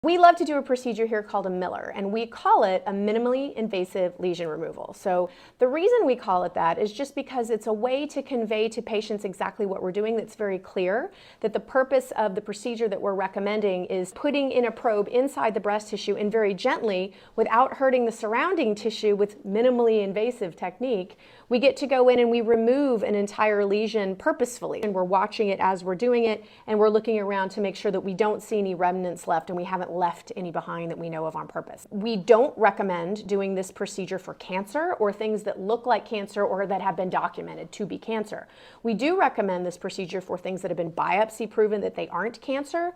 We love to do a procedure here called a MILR, and we call it a minimally invasive lesion removal. So the reason we call it that is just because it's a way to convey to patients exactly what we're doing that's very clear, that the purpose of the procedure that we're recommending is putting in a probe inside the breast tissue and very gently, without hurting the surrounding tissue with minimally invasive technique, we get to go in and we remove an entire lesion purposefully. And we're watching it as we're doing it, and we're looking around to make sure that we don't see any remnants left and we haven't left any behind that we know of on purpose. We don't recommend doing this procedure for cancer or things that look like cancer or that have been documented to be cancer. We do recommend this procedure for things that have been biopsy proven that they aren't cancer,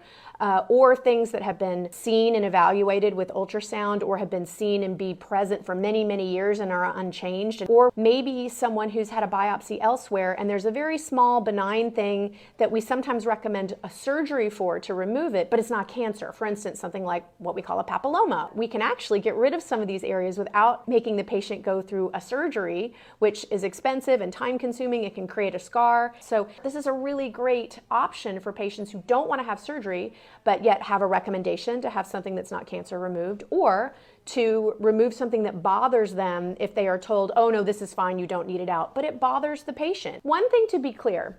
or things that have been seen and evaluated with ultrasound or have been seen and be present for many, many years and are unchanged. Or maybe someone who's had a biopsy elsewhere and there's a very small benign thing that we sometimes recommend a surgery for to remove it, but it's not cancer. For instance, something like what we call a papilloma. We can actually get rid of some of these areas without making the patient go through a surgery, which is expensive and time consuming. It can create a scar. So this is a really great option for patients who don't want to have surgery, but yet have a recommendation to have something that's not cancer removed, or to remove something that bothers them if they are told, oh no, this is fine, you don't need it out, but it bothers the patient. One thing to be clear,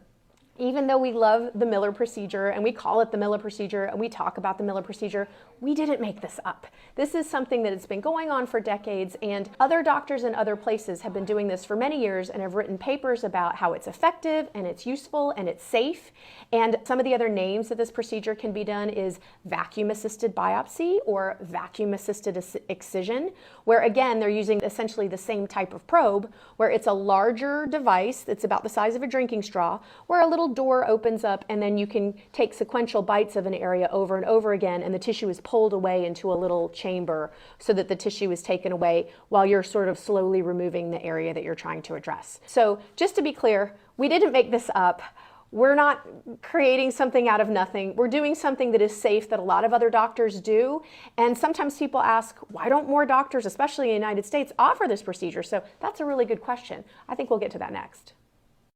even though we love the MILR procedure and we call it the MILR procedure and we talk about the MILR procedure, we didn't make this up. This is something that has been going on for decades, and other doctors in other places have been doing this for many years and have written papers about how it's effective and it's useful and it's safe. And some of the other names that this procedure can be done is vacuum-assisted biopsy or vacuum-assisted excision, where again, they're using essentially the same type of probe, where it's a larger device that's about the size of a drinking straw, where a little door opens up and then you can take sequential bites of an area over and over again, and the tissue is pulled away into a little chamber so that the tissue is taken away while you're sort of slowly removing the area that you're trying to address. So just to be clear, we didn't make this up. We're not creating something out of nothing. We're doing something that is safe that a lot of other doctors do. And sometimes people ask, why don't more doctors, especially in the United States, offer this procedure? So that's a really good question. I think we'll get to that next.